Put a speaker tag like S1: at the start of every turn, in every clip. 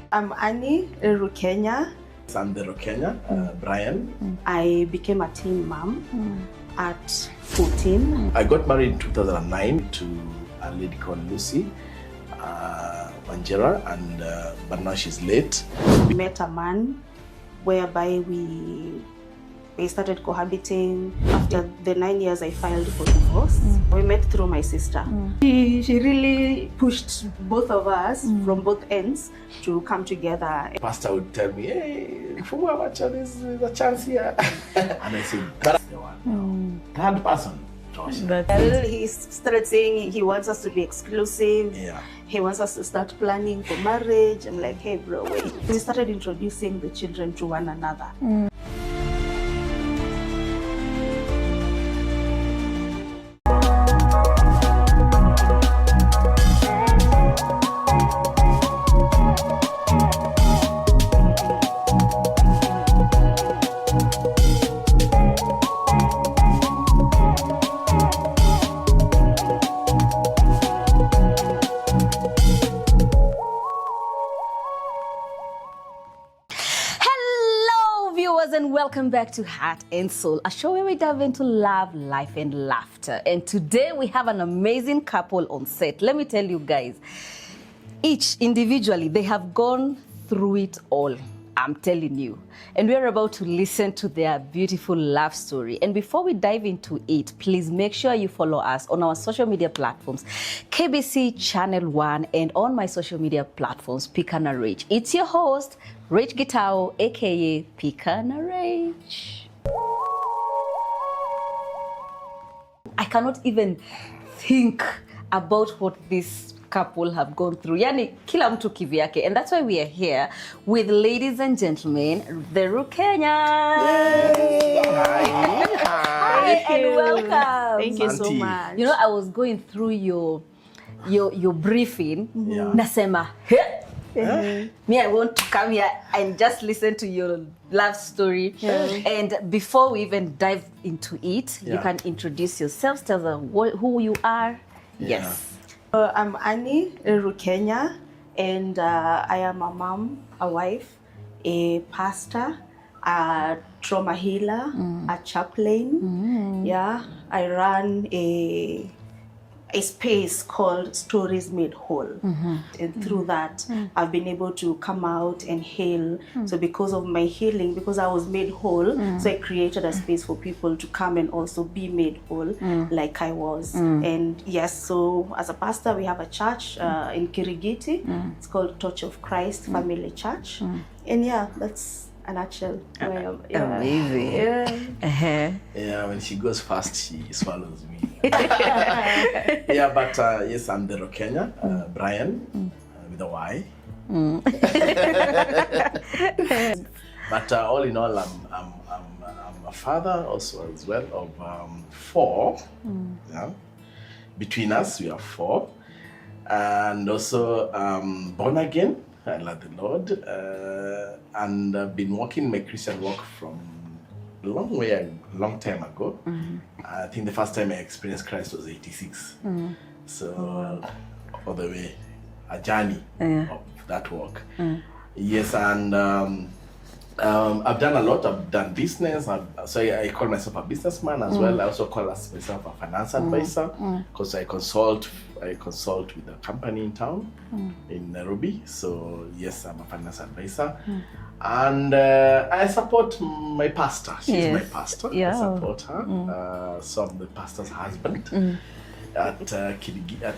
S1: I'm Annie Rukenya.
S2: I'm the Rukenya, Brian.
S1: I became a teen mom at 14.
S2: I got married in 2009 to a lady called Lucy Wanjera, but now she's late.
S1: We met a man whereby we started cohabiting. After the 9 years, I filed for divorce. We met through my sister. She really pushed both of us from both ends to come together.
S2: Pastor would tell me, hey, there's a chance here. And I said, that's the one. Third person.
S1: He started saying he wants us to be exclusive.
S2: Yeah.
S1: He wants us to start planning for marriage. I'm like, hey bro, wait. We started introducing the children to one another.
S3: And welcome back to Heart and Soul, a show where we dive into love, life, and laughter. And today we have an amazing couple on set. Let me tell you guys, each individually, they have gone through it all. I'm telling you. And we're about to listen to their beautiful love story. And before we dive into it, please make sure you follow us on our social media platforms, KBC Channel 1, and on my social media platforms, Pikana Rage. It's your host, Rage Gitao, aka Pikana Rage. I cannot even think about what this couple have gone through. Yani kila mtu kivyake. And that's why we are here with, ladies and gentlemen, the Rukenyas. Hi, and welcome.
S1: Thank you so much.
S3: You know, I was going through your briefing.
S2: Yeah.
S3: Nasema, me, I want to come here and just listen to your love story. And before we even dive into it, you can introduce yourselves, tell them who you are. Yes.
S1: I'm Annie Rukenya, and I am a mom, a wife, a pastor, a trauma healer, a chaplain. Yeah, I run a space called Stories Made Whole. And through that, I've been able to come out and heal. So because of my healing, because I was made whole, so I created a space for people to come and also be made whole like I was. And yes, so as a pastor, we have a church in Kirigiti. It's called Torch of Christ Family Church. And yeah, that's a nutshell.
S3: Amazing.
S2: Yeah, when she goes fast, she swallows me. Yeah, but yes, I'm the Rukenya, Brian, with a Y. But all in all, I'm a father also as well of 4. Yeah. Between us, we are 4. And also born again. I love the Lord. And I've been walking my Christian walk from a long time ago. I think the first time I experienced Christ was 86. So all the way, a journey of that walk. Yes, and I've done a lot. I've done business. So I call myself a businessman as well. I also call myself a finance advisor because I consult with a company in town in Nairobi. So yes, I'm a finance advisor. And I support my pastor. She's my pastor. I support her. So I'm the pastor's husband at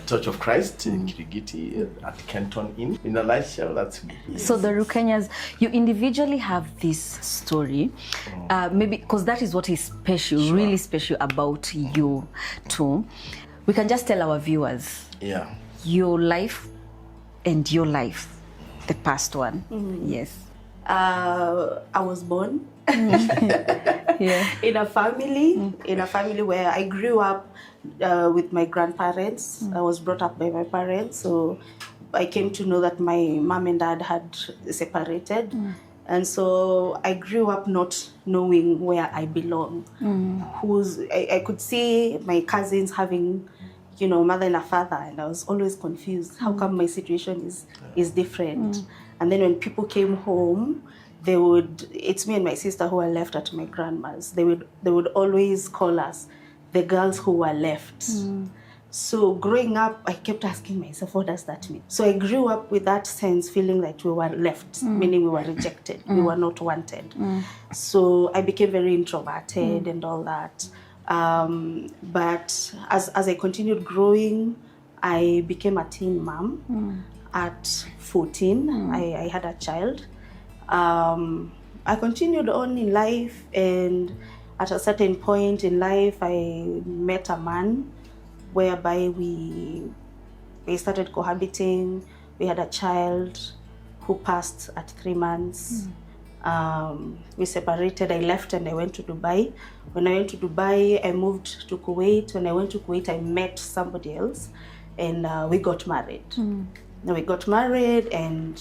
S2: Church of Christ in Kirigiti at Kenton Inn. In a nutshell, that's me. Yes.
S3: So the Rukenyas, you individually have this story, maybe because that is what is special, really special about you two. We can just tell our viewers, your life and your life, the past one. Yes.
S1: I was born in a family where I grew up with my grandparents. I was brought up by my parents, so I came to know that my mom and dad had separated. And so I grew up not knowing where I belong. I could see my cousins having you know, mother and a father, and I was always confused. How come my situation is different? And then when people came home, it's me and my sister who are left at my grandma's. They would always call us the girls who were left. So growing up, I kept asking myself, what does that mean? So I grew up with that sense, feeling like we were left, meaning we were rejected, we were not wanted. So I became very introverted and all that. But as I continued growing, I became a teen mom. At 14, I had a child. I continued on in life, and at a certain point in life, I met a man whereby we started cohabiting. We had a child who passed at 3 months. We separated. I left and I went to Dubai. When I went to Dubai, I moved to Kuwait. When I went to Kuwait, I met somebody else, and we got married. Now we got married, and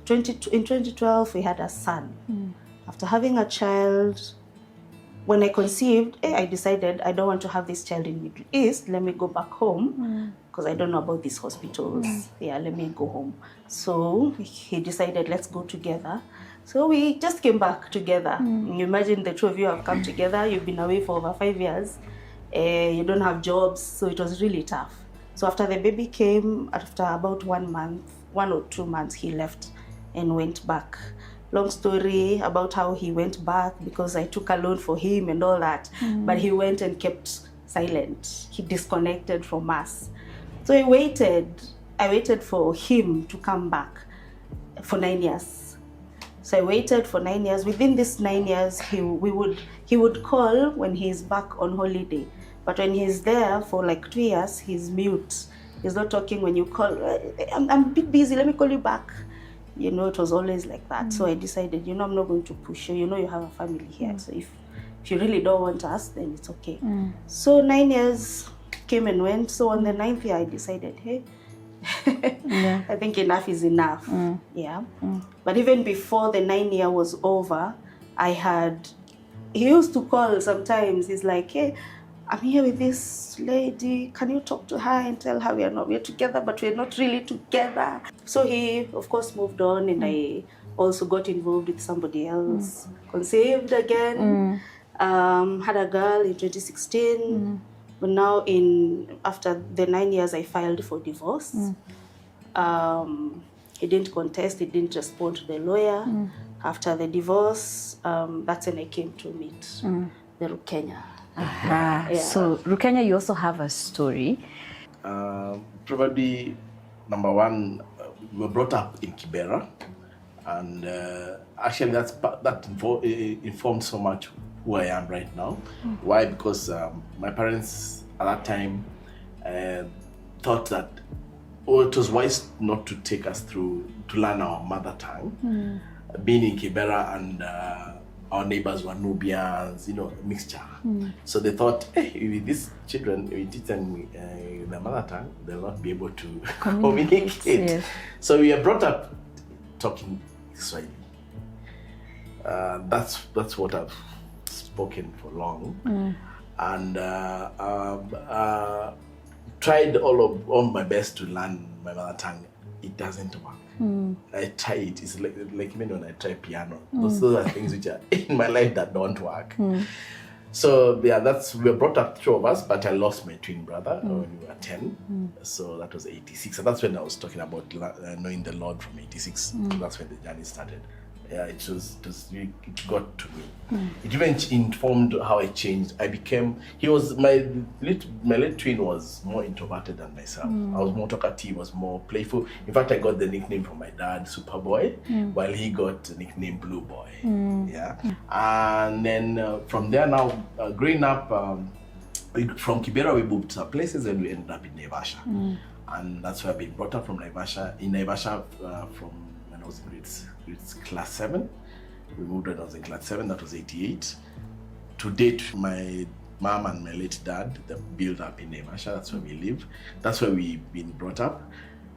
S1: in 2012 we had a son. After having a child, when I conceived, I decided I don't want to have this child in Middle East. Let me go back home because I don't know about these hospitals. Yeah, let me go home. So he decided, let's go together. So we just came back together. You imagine the two of you have come together. You've been away for over 5 years. You don't have jobs, so it was really tough. So after the baby came, after about 1 month, 1 or 2 months, he left and went back. Long story about how he went back, because I took a loan for him and all that. But he went and kept silent. He disconnected from us. So I waited for him to come back for 9 years. So I waited for 9 years. Within these 9 years, he would call when he's back on holiday. But when he's there for like 2 years, he's mute. He's not talking when you call. I'm a bit busy, let me call you back. You know, it was always like that. So I decided, you know, I'm not going to push you. You know, you have a family here. So if you really don't want us, then it's okay. So 9 years came and went. So on the 9th year, I decided, hey, I think enough is enough. Yeah. But even before the 9 year was over, he used to call sometimes. He's like, hey, I'm here with this lady. Can you talk to her and tell her we're together, but we're not really together? So he, of course, moved on, and I also got involved with somebody else. Conceived again. Had a girl in 2016. But now, after the 9 years, I filed for divorce. He didn't contest. He didn't respond to the lawyer. After the divorce, that's when I came to meet the Rukenya.
S3: Yeah. So, Rukenya, you also have a story.
S2: Probably, number one, we were brought up in Kibera, and actually that informed so much who I am right now. Why? Because my parents at that time thought that it was wise not to take us through to learn our mother tongue. Being in Kibera, and our neighbors were Nubians, you know, mixture. So they thought, hey, if these children, we teach them their mother tongue, they'll not be able to communicate. Yes. So we are brought up talking Swahili. That's what I've spoken for long. And tried all my best to learn my mother tongue. It doesn't work. I try it. It's like even when I try piano. Those are things which are in my life that don't work. So yeah, we were brought up, 2 of us, but I lost my twin brother when we were 10. So that was 86. And that's when I was talking about knowing the Lord from 86. That's when the journey started. Yeah, it got to me. It even informed how I changed. My late twin was more introverted than myself. I was more talkative, was more playful. In fact, I got the nickname from my dad, Superboy, while he got the nickname Blue Boy. Yeah. And then from there now, growing up, from Kibera we moved to places, and we ended up in Naivasha. And that's where I've been brought up from Naivasha. In Naivasha from when I was in grades class 7. We moved when I was in class 7, that was 88. To date, my mom and my late dad, they built up in Naivasha, that's where we live. That's where we've been brought up.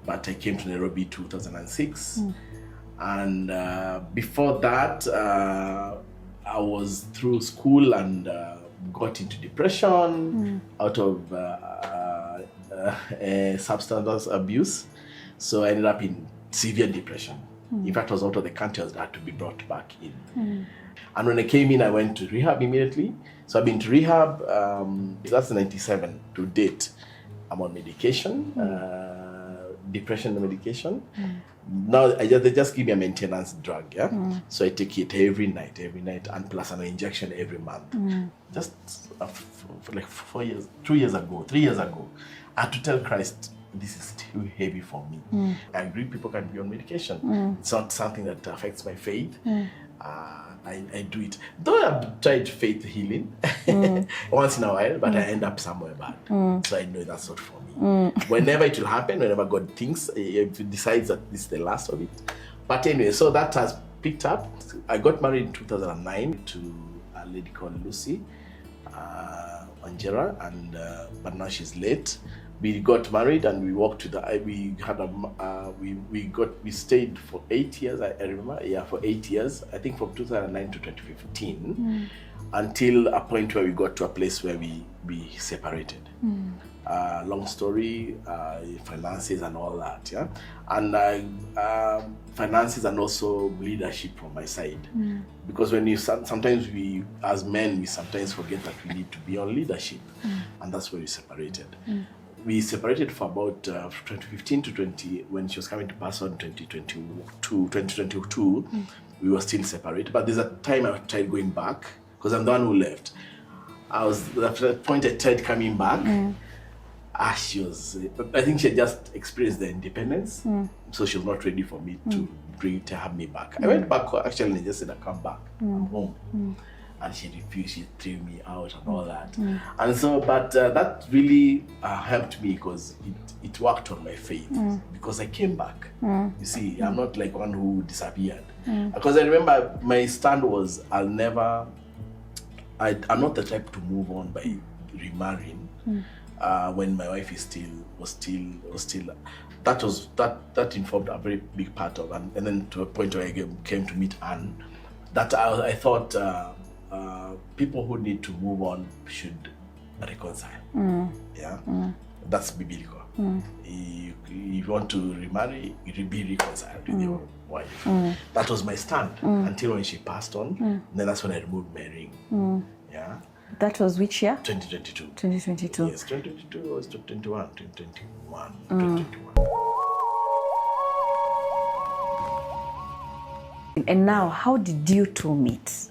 S2: But I came to Nairobi 2006. And before that, I was through school and got into depression out of substance abuse. So I ended up in severe depression. In fact, I was out of the country. I had to be brought back in. And when I came in, I went to rehab immediately. So I've been to rehab, that's 97 to date. I'm on medication, depression medication. Now they just give me a maintenance drug, yeah? So I take it every night, and plus an injection every month. Just for like 3 years ago, I had to tell Christ, this is too heavy for me. I agree people can be on medication. It's not something that affects my faith. I do it. Though I've tried faith healing once in a while, but I end up somewhere bad. So I know that's not for me. Whenever it will happen, whenever God thinks, if He decides that this is the last of it. But anyway, so that has picked up. I got married in 2009 to a lady called Lucy Angela, and but now she's late. We got married and we walked to the. We stayed for 8 years. I remember, for 8 years. I think from 2009 to 2015, until a point where we got to a place where we separated. Long story, finances and all that, yeah, and finances and also leadership from my side, because when sometimes we as men we sometimes forget that we need to be on leadership, and that's where we separated. We separated for about 2015 to 20, when she was coming to pass on 2022, we were still separated. But there's a time I tried going back, because I'm the one who left. After that point I tried coming back. I think she had just experienced the independence, so she was not ready for me to have me back. I went back actually and just said, I come back, I'm home. And she refused, she threw me out and all that. And so, but that really helped me, because it worked on my faith, because I came back. You see, I'm not like one who disappeared. Because I remember my stand was, I'm not the type to move on by remarrying when my wife was still. That informed a very big part of, and then to a point where I came to meet Anne, that I thought people who need to move on should reconcile. Yeah, that's biblical. If you want to remarry, you be reconciled with your wife. That was my stand until when she passed on. Then that's when I removed my ring. Yeah.
S3: That was which year?
S2: 2022.
S3: 2022.
S2: Yes, 2022 was 2021. 2021.
S3: And now, how did you two meet?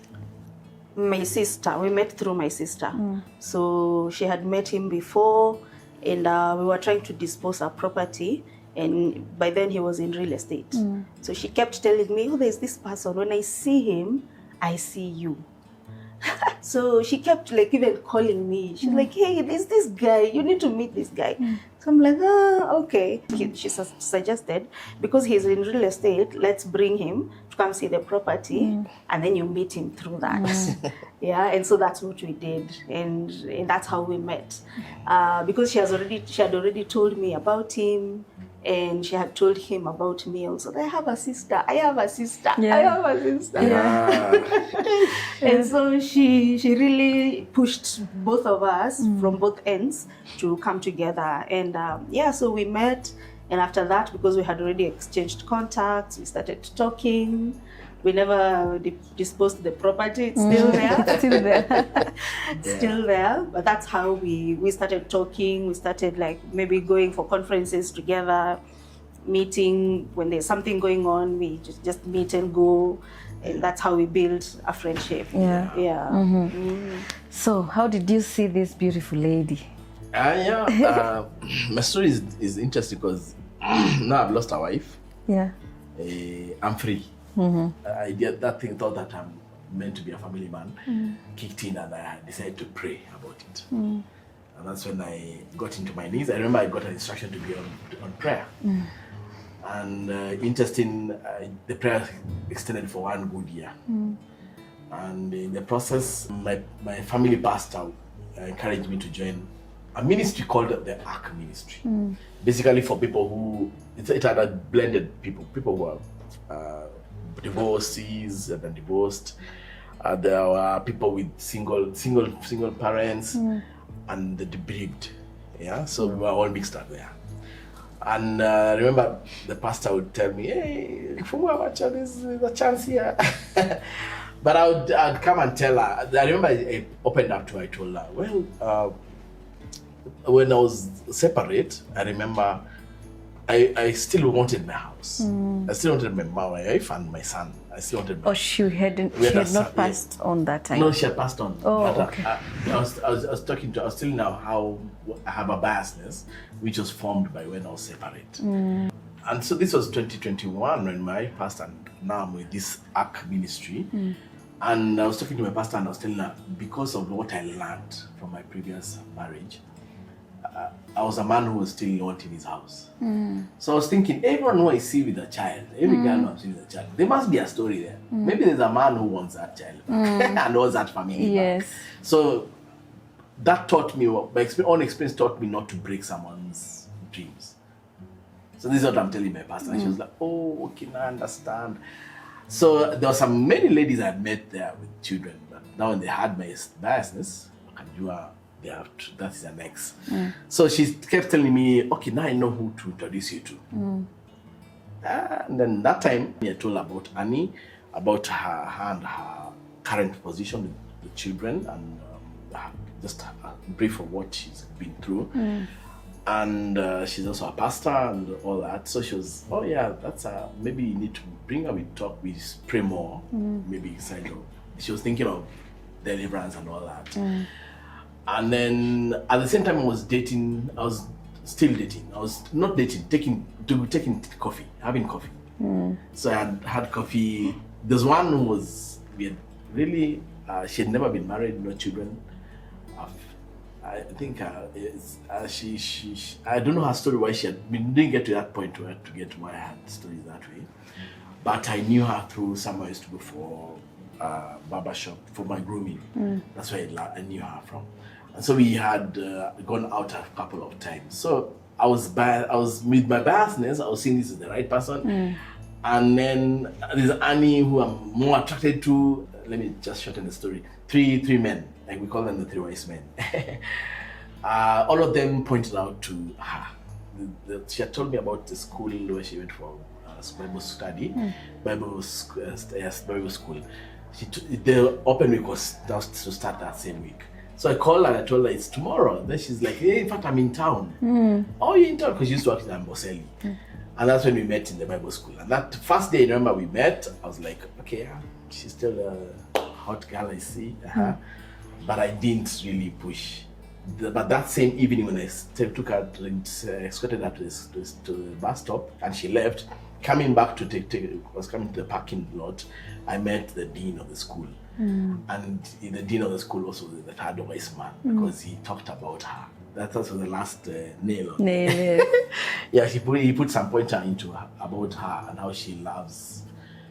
S1: My sister, we met through my sister. So she had met him before, and we were trying to dispose our property, and by then he was in real estate. So she kept telling me, oh, there's this person, when I see him, I see you. So she kept like even calling me. She's like, hey, there's this guy, you need to meet this guy. So I'm like, okay. She suggested, because he's in real estate, let's bring him to come see the property, and then you meet him through that. Yeah, and so that's what we did, and that's how we met. Because she had already told me about him, and she had told him about me also. I have a sister. Yeah. And so she really pushed both of us from both ends to come together. And so we met. And after that, because we had already exchanged contacts, we started talking. We never disposed the property. It's still there. Still there. But that's how we started talking. We started like maybe going for conferences together, meeting when there's something going on. We just meet and go. And that's how we built a friendship.
S3: So how did you see this beautiful lady?
S2: My story is interesting, because now I've lost a wife.
S3: Yeah.
S2: I'm free. I did that thing, thought that I'm meant to be a family man, kicked in, and I decided to pray about it. And that's when I got into my knees. I remember I got an instruction to be on prayer. And interesting, the prayer extended for 1 good year. And in the process, my family pastor encouraged me to join a ministry called the Ark Ministry. Basically for people who, it had a blended people who are divorcees and divorced. There were people with single parents and the bereaved. Yeah, so we were all mixed up there. And I remember the pastor would tell me, hey, there's a chance here. But I'd come and tell her. I remember I opened up to her, I told her, well, when I was separate, I remember I still wanted my house. I still wanted my wife and my son. I still wanted my
S3: she had not passed on that time?
S2: No, she had passed on.
S3: Oh,
S2: but,
S3: okay.
S2: I was telling her how I have a biasness, which was formed by when I was separate. And so this was 2021 when my pastor, and now I'm with this ARC ministry. And I was talking to my pastor and I was telling her, because of what I learned from my previous marriage, I was a man who was still wanting his house. So I was thinking, everyone who I see with a child, every girl who I see with a child, there must be a story there. Maybe there's a man who wants that child back and wants that family back. So that taught me, my own experience taught me not to break someone's dreams. So this is what I'm telling my pastor. And she was like, oh, okay, now I understand. So there were many ladies I had met there with children, but now when they had my biasness, that is an ex. So she kept telling me, okay, now I know who to introduce you to. And then that time, I told her about Annie, about her and her current position with the children, and just a brief of what she's been through. And she's also a pastor and all that. So she was, oh yeah, that's maybe you need to bring her, we talk, we pray more, maybe inside of. She was thinking of deliverance and all that. And then at the same time I was still dating. I was not dating, taking coffee, having coffee. So I had coffee. There's one who was, she had never been married, no children. I think I don't know her story, why we didn't get to that point to get why I had stories that way. But I knew her through somewhere I used to go for barber shop for my grooming. That's where I knew her from. And so we had gone out a couple of times. So I was with my biasness, I was seeing this is the right person. And then there's Annie who I'm more attracted to. Let me just shorten the story. Three men, like we call them the three wise men. All of them pointed out to her. She had told me about the school where she went for Bible study, Bible school. The open week was to start that same week. So I called her and I told her it's tomorrow. Then she's like, hey, in fact, I'm in town. Oh, you're in town? Because she used to work in Amboseli. And that's when we met in the Bible school. And that first day, remember, we met, I was like, okay, she's still a hot girl, I see. But I didn't really push. But that same evening when I took her, escorted her to the bus stop, and she left, coming back was coming to the parking lot, I met the dean of the school. And the dean of the school also was the third wise man, because he talked about her. That was the last nail. Yeah, he put some pointer into her, about her and how she loves,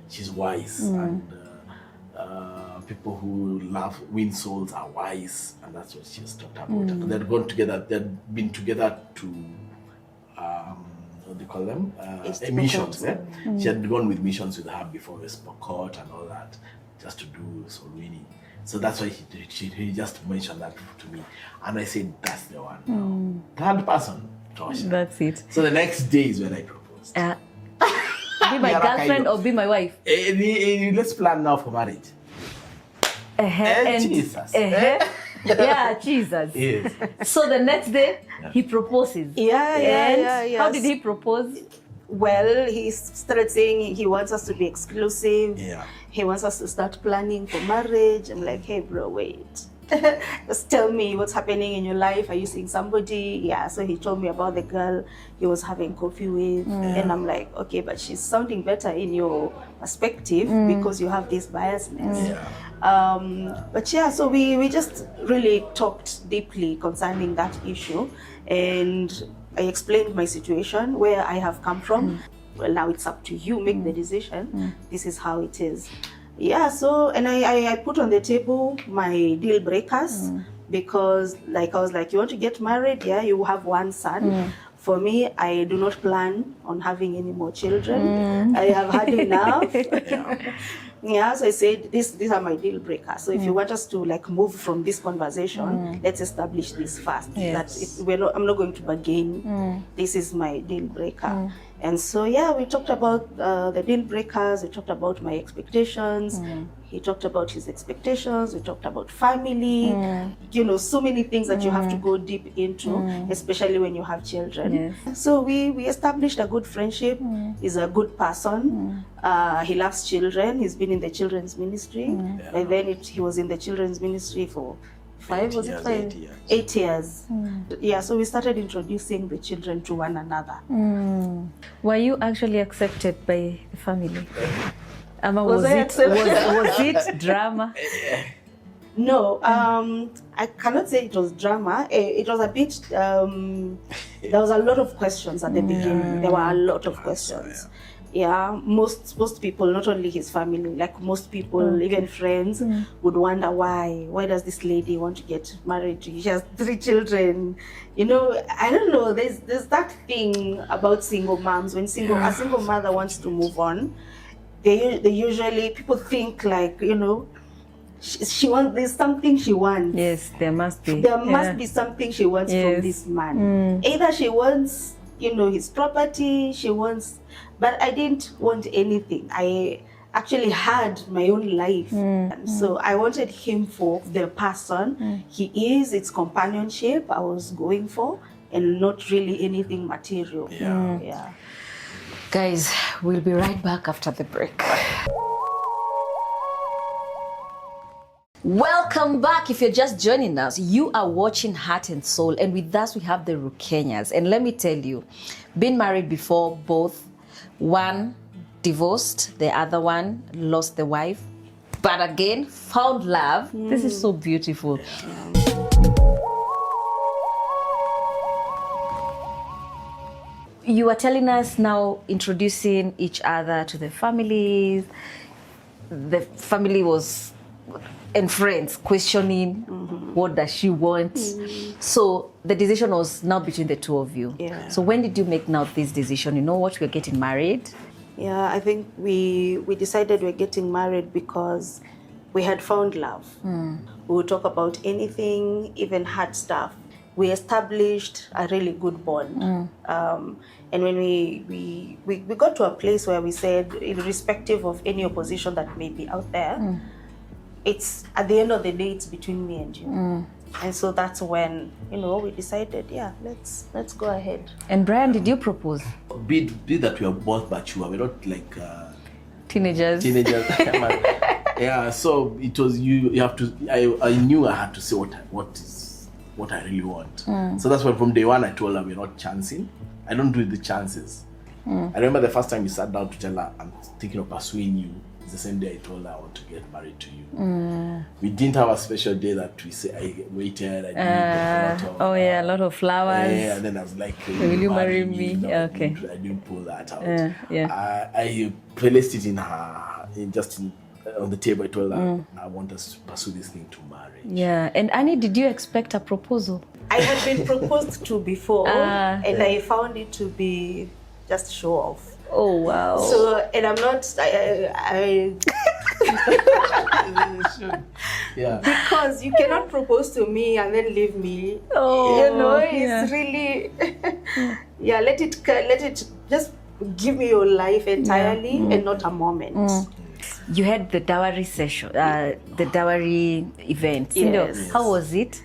S2: she's wise, and people who win souls are wise, and that's what she has talked about. They'd gone together, they'd been together to what do you call them? Missions. She had gone with missions with her before the court and all that, just to do soul winning. So that's why he just mentioned that to me. And I said, that's the one. Third person, Tosha.
S3: That's it.
S2: So the next day is when I proposed.
S3: Be my girlfriend or be my wife?
S2: Let's plan now for marriage. Jesus.
S3: Yeah, Jesus.
S2: Yes.
S3: So the next day, he proposes.
S1: Yeah.
S3: How did he propose?
S1: Well, he started saying he wants us to be exclusive.
S2: Yeah.
S1: He wants us to start planning for marriage. I'm like, hey, bro, wait. Just tell me what's happening in your life. Are you seeing somebody? Yeah, so he told me about the girl he was having coffee with. And I'm like, okay, but she's sounding better in your perspective because you have this biasness. But yeah, so we just really talked deeply concerning that issue. And I explained my situation, where I have come from. Well, now it's up to you, make the decision. This is how it is. Yeah, so, and I put on the table my deal breakers, because like I was like, you want to get married? Yeah, you have one son. For me, I do not plan on having any more children. I have had enough. Yeah, so I said, these are my deal breakers. So if you want us to like move from this conversation, let's establish this first.
S3: Yes.
S1: That I'm not going to bargain. This is my deal breaker. And so yeah, we talked about the deal breakers. We talked about my expectations. He talked about his expectations. We talked about family. You know, so many things that you have to go deep into, especially when you have children.
S3: Yes.
S1: So we established a good friendship. He's a good person. He loves children. He's been in the children's ministry. And then he was in the children's ministry for 5 was it 5? 8 years. Yeah, so we started introducing the children to one another.
S3: Were you actually accepted by the family?
S1: Was I accepted?
S3: Was it drama?
S1: No, I cannot say it was drama. It was a bit, there was a lot of questions at the beginning. There were a lot of questions. Yeah, most people, not only his family, like most people, even friends, would wonder why does this lady want to get married? She has 3 children. You know, I don't know. There's that thing about single moms. When a single mother wants to move on, they usually, people think like, you know, she wants, there's something she wants.
S3: Yes, there must be.
S1: There must be something she wants from this man. Either she wants, you know, his property, she wants, but I didn't want anything. I actually had my own life. So I wanted him for the person he is. It's companionship I was going for, and not really anything material. Yeah.
S3: Guys, we'll be right back after the break. Welcome back. If you're just joining us, you are watching Heart and Soul, and with us we have the Rukenyas. And let me tell you, been married before, both, one divorced, the other one lost the wife, but again found love. This is so beautiful. You are telling us now, introducing each other to the families. The family was, and friends, questioning what does she want. So the decision was now between the two of you. So when did you make now this decision? You know what, we're getting married?
S1: Yeah, I think we decided we're getting married because we had found love. We would talk about anything, even hard stuff. We established a really good bond. And when we got to a place where we said, irrespective of any opposition that may be out there, it's at the end of the day, it's between me and you. And so that's when, you know, we decided, yeah, let's go ahead.
S3: And Brian, did you propose?
S2: Be that we are both mature, we're not like
S3: Teenagers.
S2: Yeah, so it was you have to, I knew I had to say what I really want. So that's why from day one I told her we're not chancing. I don't do the chances. I remember the first time we sat down to tell her I'm thinking of pursuing you. It's the same day I told her I want to get married to you. We didn't have a special day that we say I waited. I did
S3: a lot of flowers.
S2: Yeah, and then I was like,
S3: will you marry me?
S2: No,
S3: Okay.
S2: I didn't pull that out. I placed it on the table. I told her I want us to pursue this thing to marriage.
S3: Yeah, and Annie, did you expect a proposal?
S1: I had been proposed to before, and I found it to be just show off.
S3: Oh wow!
S1: So, and I'm not. Because you cannot propose to me and then leave me. You know, it's really. Let it just give me your life entirely and not a moment.
S3: You had the dowry session, the dowry event.
S1: Yes.
S3: How was it?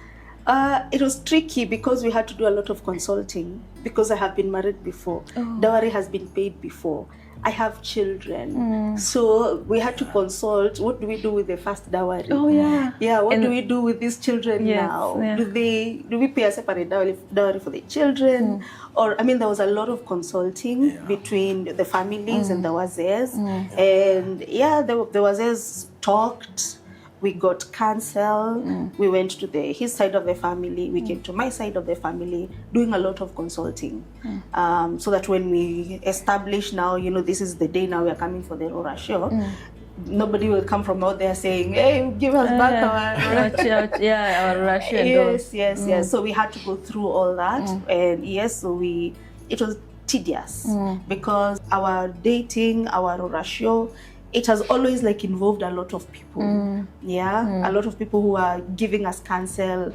S1: It was tricky because we had to do a lot of consulting because I have been married before. Dowry has been paid before. I have children. So we had to consult, what do we do with the first dowry? What do we do with these children now? Do we pay a separate dowry for the children? Or, I mean, there was a lot of consulting between the families and the Wazers. And the Wazers talked. We got counsel. We went to his side of the family. We came to my side of the family, doing a lot of consulting. So that when we establish now, you know, this is the day now we are coming for the Rora show, nobody will come from out there saying, hey, give us back our Rora show. Yes. So we had to go through all that. And it was tedious because our dating, our Rora show, it has always like involved a lot of people. A lot of people who are giving us counsel.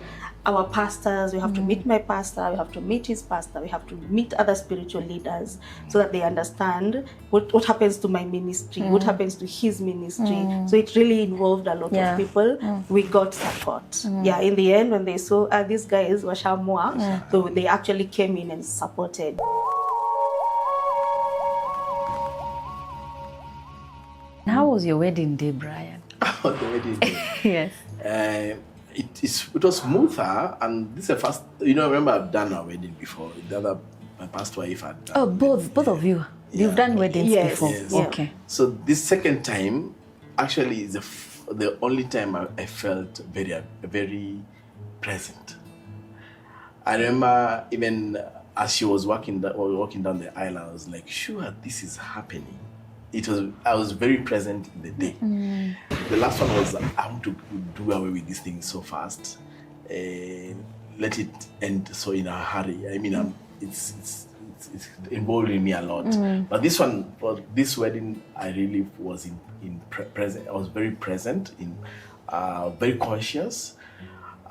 S1: Our pastors, we have to meet my pastor, we have to meet his pastor, we have to meet other spiritual leaders so that they understand what happens to my ministry, what happens to his ministry. So it really involved a lot of people. We got support. In the end, when they saw these guys were shamwa, so they actually came in and supported.
S3: How was your wedding day, Brian?
S2: The wedding day.
S3: Yes.
S2: It was smoother, and this is the first. Remember I've done a wedding before. The other, my past wife had done.
S3: Oh, both of you. You've done weddings before.
S2: Yes.
S3: Okay.
S2: So this second time, actually, is the only time I felt very present. I remember even as she was walking down the aisle, I was like, sure, this is happening. I was very present in the day. The last one was, I want to do away with this thing so fast, let it end so in a hurry. I mean, it's involving me a lot. But this one, for this wedding, I really was present. I was very present, very conscious.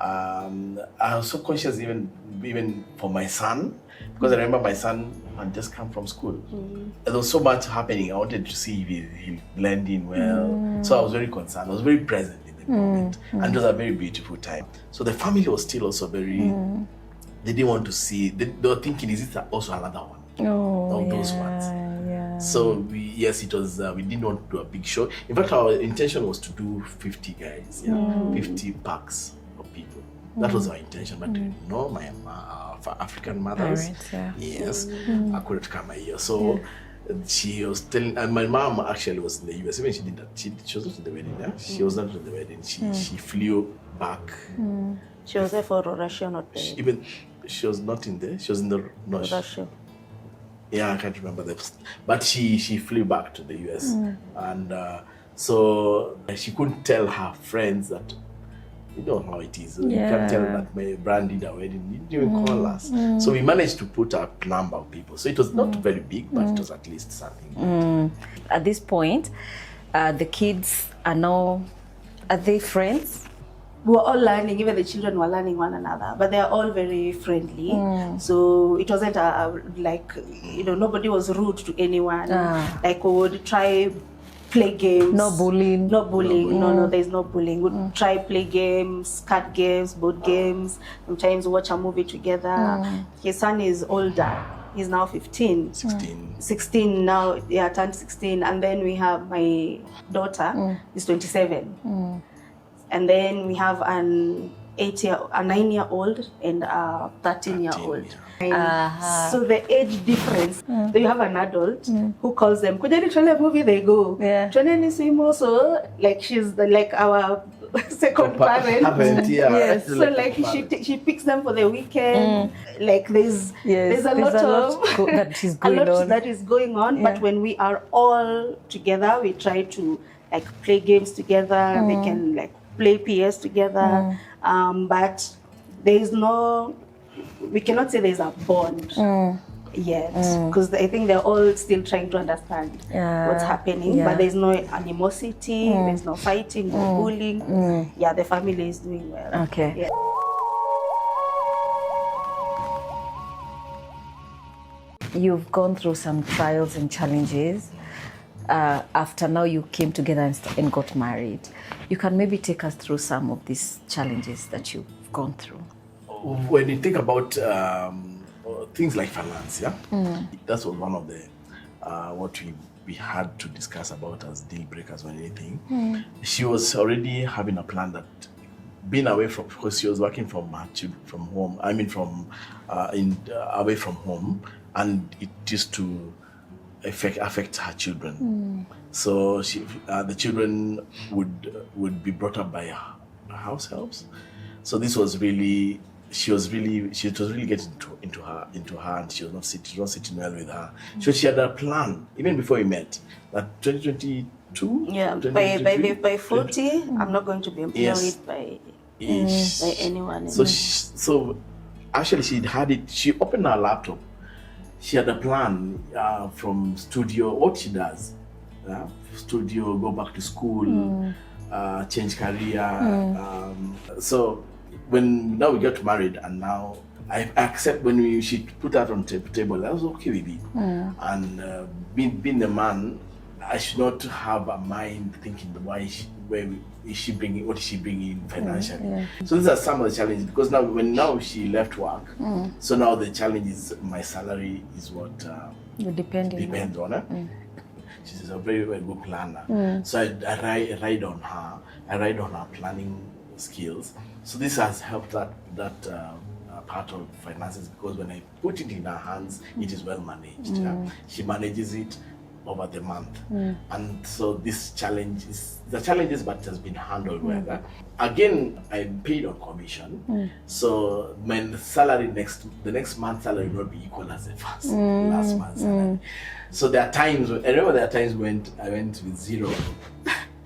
S2: I was so conscious even for my son, because I remember my son had just come from school. There was so much happening. I wanted to see if he'll blend in well. So I was very concerned. I was very present in the moment. And it was a very beautiful time. So the family was still also very, they didn't want to see, they were thinking, is it also another one? Those ones. Yeah. So it was, we didn't want to do a big show. In fact, our intention was to do 50 guys, 50 packs of people. That was our intention, but my African mothers, yes, I couldn't come here. So she was telling, and my mom actually was in the US. Even she was not in the wedding. Yeah? She was not in the wedding. She flew back.
S1: She was there for Russia, not there.
S2: She was not in there. She was in the
S1: Russia.
S2: Yeah, I can't remember that. But she flew back to the US, and so she couldn't tell her friends that. You know how it is. You can't tell that my brand did a wedding. You didn't even call us. So we managed to put a number of people. So it was not very big, but it was at least something.
S3: At this point, the kids are they friends?
S1: We were all learning, even the children were learning one another, but they are all very friendly. So it wasn't nobody was rude to anyone. Like we would try play games.
S3: No bullying.
S1: No, there's no bullying. We'd try play games, card games, board games, sometimes watch a movie together. His son is older. He's now 15. 16 now, turned 16. And then we have my daughter, is 27. And then we have a 9-year-old and a 13-year-old. So the age difference, so you have an adult who calls them, kujani tuone movie, they go. Tuoneni swim also, like she's like our second parent. Yes. So like she picks them for the weekend. Like there's a lot that is going on. But when we are all together, we try to like play games together. They can like play PS together. But there is we cannot say there's a bond yet, because I think they're all still trying to understand what's happening. But there's no animosity, there's no fighting, no bullying. The family is doing well.
S3: Okay.
S1: Yeah.
S3: You've gone through some trials and challenges. After now you came together and got married. You can maybe take us through some of these challenges that you've gone through.
S2: When you think about things like finance, that was one of the what we had to discuss about as deal breakers or anything. She was already having a plan that being away from, because she was working from home. I mean away from home, and it used to affect her children. So the children would be brought up by house helps. So this was really. She was really getting into her, and she was not sitting well with her. So she had a plan even before we met that 2022.
S1: By 40, I'm not going to be employed by anyone.
S2: So actually, she had it. She opened her laptop. She had a plan from studio. What she does, studio, go back to school, change career. So when now we got married, and now I accept when she put that on table, I was okay with it. And being the man, I should not have a mind thinking what is she bringing financially. So these are some of the challenges, because now she left work, so now the challenge is my salary is what depends on her. She's a very, very good planner. So I ride on her. I ride on her planning skills. So this has helped that part of finances, because when I put it in her hands, it is well managed. She manages it over the month. And so this challenge is the challenges, but it has been handled well. Again, I'm paid on commission. So when the next month's salary will not be equal as the last month's salary. So there are times, I remember when I went with zero.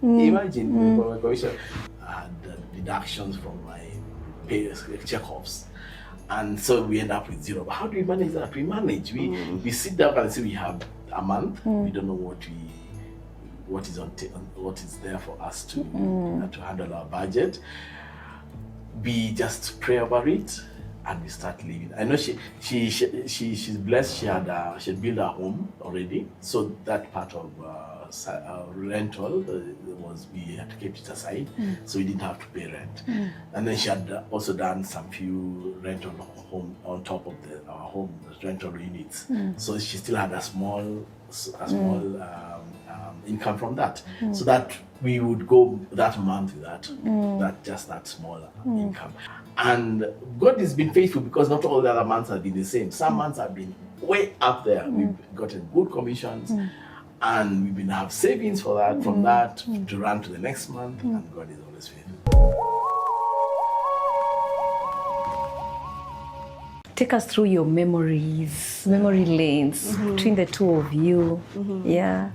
S2: Imagine, for my commission, I had deductions from my pay check-offs. And so we end up with zero. But how do we manage that? We manage. We sit down and say we have a month. We don't know what is there for us to handle our budget. We just pray about it and we start living. I know she's blessed. She had built a home already, so that part of rental we had to keep it aside, so we didn't have to pay rent. And then she had also done some few rental home on top of our home rental units. So she still had a small income from that, so that we would go that month with that small income. And God has been faithful, because not all the other months have been the same. Some months have been way up there. We've gotten good commissions, and we've been have savings for that, from that to run to the next month, and God is always faithful.
S3: Take us through your memory lanes between the two of you. Yeah,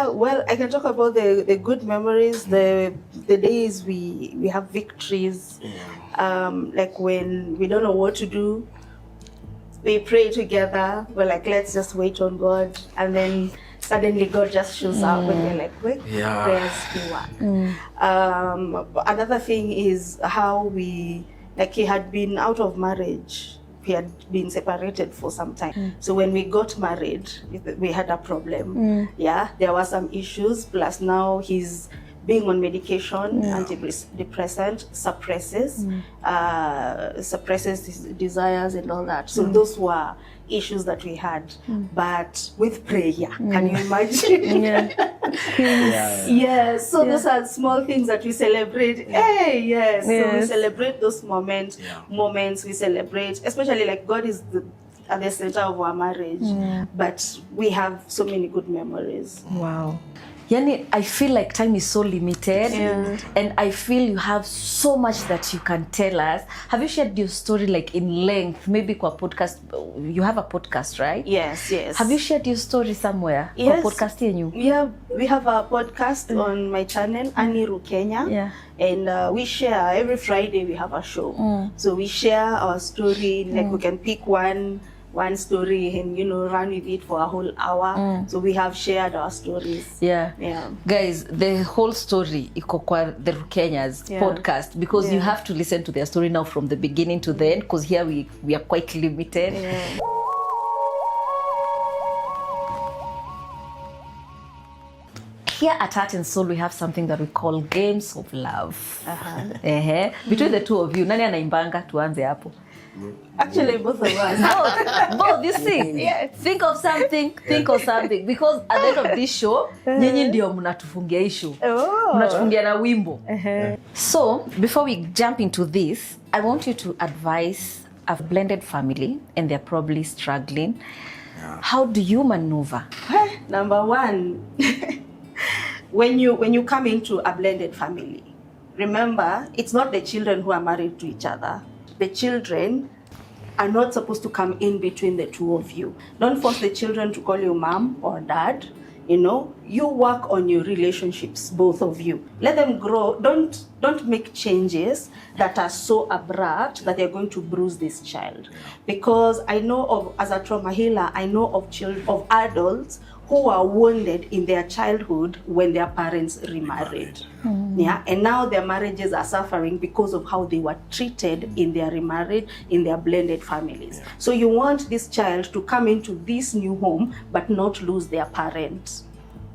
S1: well, I can talk about the good memories, the days we have victories. Like when we don't know what to do, we pray together. We're like, let's just wait on God, and then suddenly God just shows up, and we're like, wait, prayers do work. Another thing is how he had been out of marriage. He had been separated for some time. So when we got married, we had a problem. There were some issues. Plus now he's being on medication, antidepressant, suppresses his desires and all that. So those were issues that we had. But with prayer, can you imagine? So those are small things that we celebrate. So we celebrate those moments. We celebrate, especially like God is at the center of our marriage. But we have so many good memories.
S3: Wow. Yani, I feel like time is so limited, and I feel you have so much that you can tell us. Have you shared your story like in length? Maybe kwa podcast. You have a podcast, right?
S1: Yes.
S3: Have you shared your story somewhere?
S1: Yes.
S3: Kwa podcast yenyu?
S1: Yeah, we have a podcast on my channel, Rukenyas. And we share every Friday. We have a show, so we share our story. Like we can pick one story and run with it for a whole hour. So we have shared our stories.
S3: Guys, the whole story iko kwa the Rukenyas podcast, because you have to listen to their story now from the beginning to the end, because here we are quite limited. Here at Heart and Soul, we have something that we call games of love. Between the two of you, nani anaimbanga? Tuanze hapo.
S1: Actually, both of us.
S3: Both, you see? Think of something, because at the end of this show, nyinyi ndio mnatufungia hii show. Mnatufungia na wimbo. So, before we jump into this, I want you to advise a blended family, and they're probably struggling. How do you maneuver?
S1: Number one, when you come into a blended family, remember, it's not the children who are married to each other. The children are not supposed to come in between the two of you. Don't force the children to call you mom or dad. You work on your relationships, both of you. Let them grow. Don't make changes that are so abrupt that they're going to bruise this child. Because I know as a trauma healer, I know of adults who are wounded in their childhood when their parents remarried. Yeah, and now their marriages are suffering because of how they were treated in their remarried, in their blended families.
S2: Yeah.
S1: So you want this child to come into this new home but not lose their parents.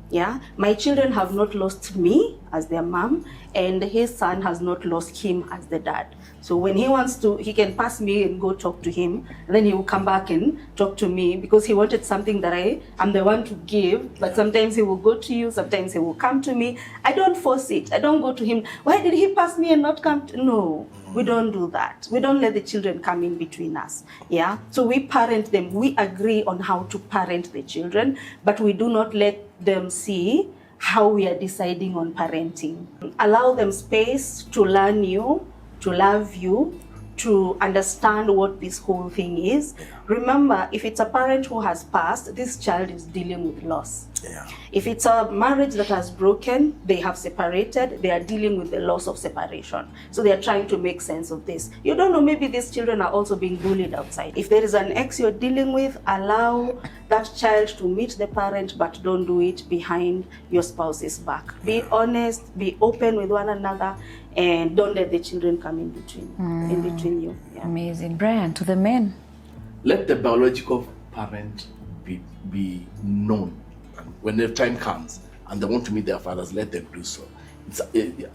S1: Yeah, my children have not lost me as their mom, and his son has not lost him as the dad. So when he wants to, he can pass me and go talk to him, and then he will come back and talk to me because he wanted something that I'm the one to give, but sometimes he will go to you, sometimes he will come to me. I don't force it. I don't go to him, why did he pass me and not come to, no. We don't do that. We don't let the children come in between us. Yeah. So we parent them. We agree on how to parent the children, but we do not let them see how we are deciding on parenting. Allow them space to learn you, to love you, to understand what this whole thing is. Remember, if it's a parent who has passed, this child is dealing with loss.
S2: Yeah.
S1: If it's a marriage that has broken, they have separated, they are dealing with the loss of separation. So they are trying to make sense of this. You don't know, maybe these children are also being bullied outside. If there is an ex you're dealing with, allow that child to meet the parent, but don't do it behind your spouse's back. Be honest, be open with one another, and don't let the children come in between you. Yeah.
S3: Amazing. Brian, to the men.
S2: Let the biological parent be known. And when the time comes and they want to meet their fathers, let them do so.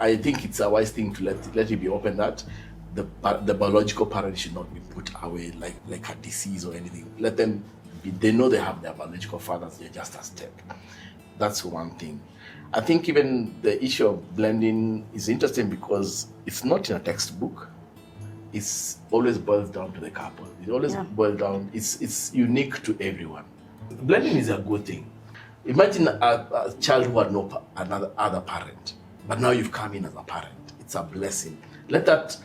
S2: I think it's a wise thing to let it be open that the biological parent should not be put away like a disease or anything. Let them be, they know they have their biological fathers, they're just a step. That's one thing. I think even the issue of blending is interesting because it's not in a textbook. It's always boils down to the couple. It always boils down, it's unique to everyone. Blending is a good thing. Imagine a child who had no other parent, but now you've come in as a parent. It's a blessing. Let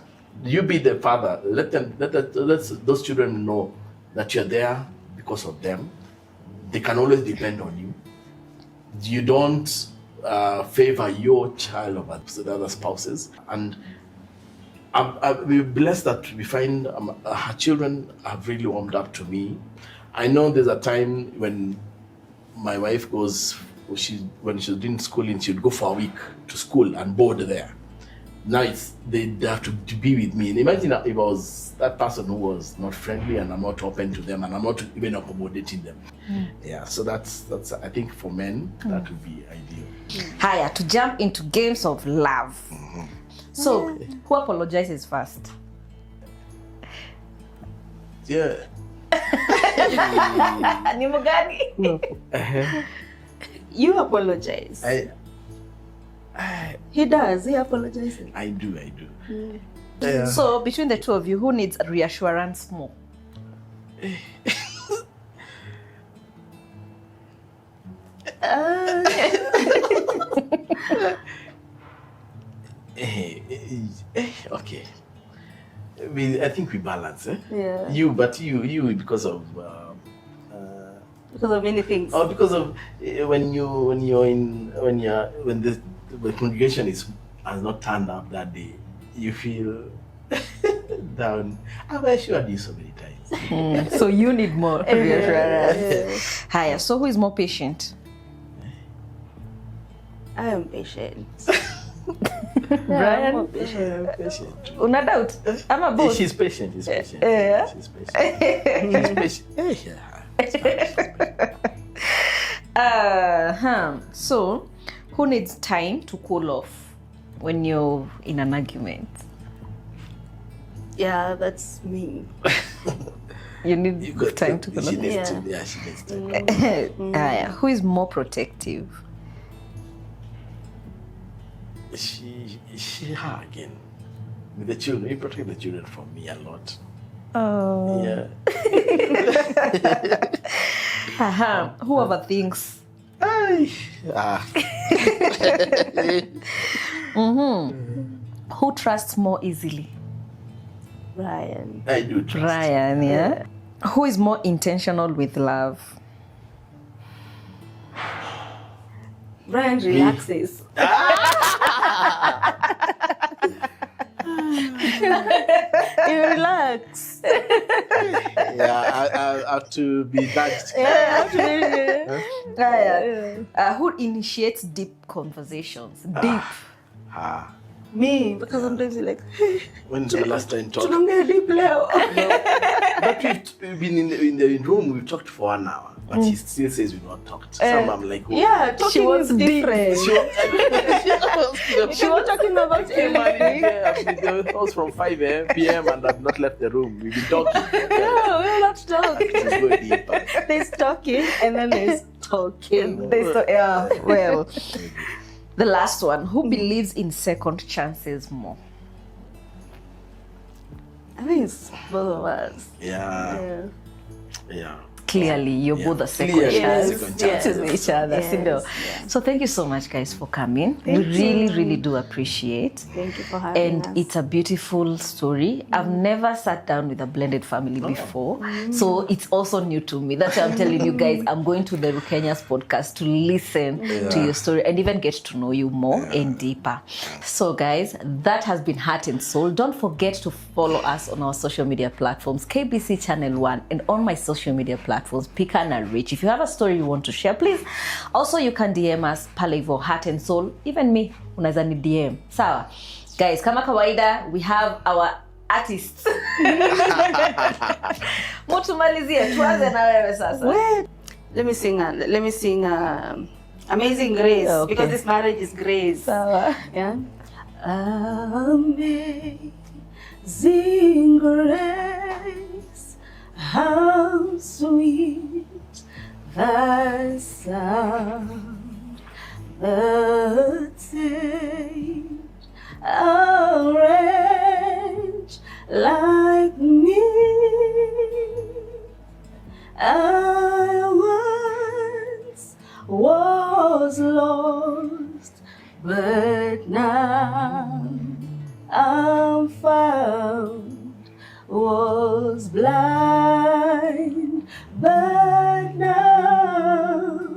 S2: you be the father. Let those children know that you're there because of them. They can always depend on you. You don't favor your child over the other spouses. And we're blessed that we find her children have really warmed up to me. I know there's a time when my wife goes, when she was doing schooling, she would go for a week to school and board there. Now they have to be with me. And imagine if I was that person who was not friendly and I'm not open to them and I'm not even accommodating them. Yeah, so that's I think for men, that would be ideal.
S3: Higher, to jump into games of love. So, who apologizes first?
S2: Yeah.
S3: Ni mgani?
S1: No. You apologize. He does. He apologizes.
S2: I do.
S3: So, between the two of you, who needs reassurance more?
S2: Okay. I think we balance, eh?
S1: Yeah.
S2: You because of
S1: many things.
S2: or because of when the congregation has not turned up that day, you feel down. I've assured you so many times.
S3: So you need more reassurance. Higher. So who is more patient?
S1: I am patient.
S3: Brian?
S2: I'm patient.
S3: Una doubt? I'm a boss.
S2: She's patient. She's patient.
S3: Yeah.
S2: She's patient. She's patient.
S3: So, who needs time to cool off when you're in an argument?
S1: Yeah, that's me.
S3: You need time to cool off.
S2: She needs to. Yeah, she needs to.
S3: Who is more protective?
S2: Her again. With the children, you protect the children from me a lot.
S3: Oh.
S2: Yeah.
S3: Who overthinks? Who trusts more easily?
S1: Ryan.
S2: I do trust.
S3: Ryan, yeah. Who is more intentional with love?
S1: Brian relaxes. You relax.
S2: Yeah, I have to be nudged.
S3: Who initiates deep conversations? Deep.
S1: Me, because sometimes you're like,
S2: When's the last time talked?
S1: deep leo.
S2: But we've been in the room, we've talked for 1 hour. But he still says we've not talked. Some I'm like, oh.
S1: Yeah, talking is different.
S2: She
S1: was talking about everything.
S2: Yeah, I've been in the house from 5 p.m. and I've not left the room. We've been talking.
S1: No, we're not talking.
S2: Let's go deeper.
S1: There's talking and then there's talking.
S3: Well, the last one. Who believes in second chances more?
S1: I think it's both of us.
S2: Yeah.
S3: Clearly, you're both the second
S2: Clearly,
S3: chance
S2: second chances.
S3: to each other.
S1: Yes.
S3: So thank you so much, guys, for coming.
S1: Thank
S3: we really do appreciate.
S1: Thank you for having us.
S3: And it's a beautiful story. I've never sat down with a blended family before, so it's also new to me. That's why I'm telling you guys, I'm going to the Rukenyas podcast to listen to your story and even get to know you more and deeper. So guys, that has been Heart and Soul. Don't forget to follow us on our social media platforms, KBC Channel 1, and on my social media platforms, Pika and Rich. If you have a story you want to share, please. Also, you can DM us pale hivyo Heart and Soul. Even me, unaweza ni DM. Sawa. Guys, kama kawaida, we have our artists. Mutumalizie, tuanze na wewe sasa.
S1: Let me sing Amazing Grace, because this marriage is grace.
S3: Sawa.
S1: Yeah. Amazing grace, how sweet the sound that saved a wretch like me. I once was lost, but now I'm found. Was blind, but now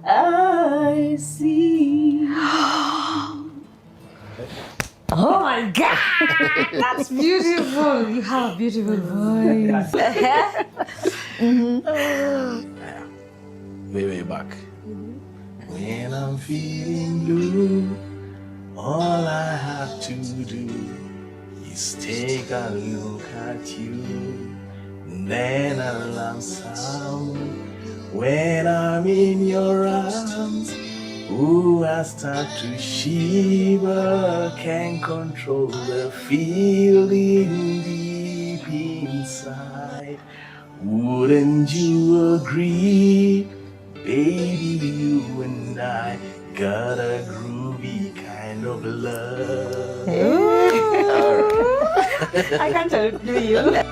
S1: I see.
S3: Oh my God, that's beautiful. You have a beautiful voice.
S2: Way back. When I'm feeling blue, all I have to do is take a look at you, then alarm sound. When I'm in your arms, ooh, I start to shiver, can't control the feeling deep inside. Wouldn't you agree, baby, you and I got a groovy kind of love.
S1: I can't do you.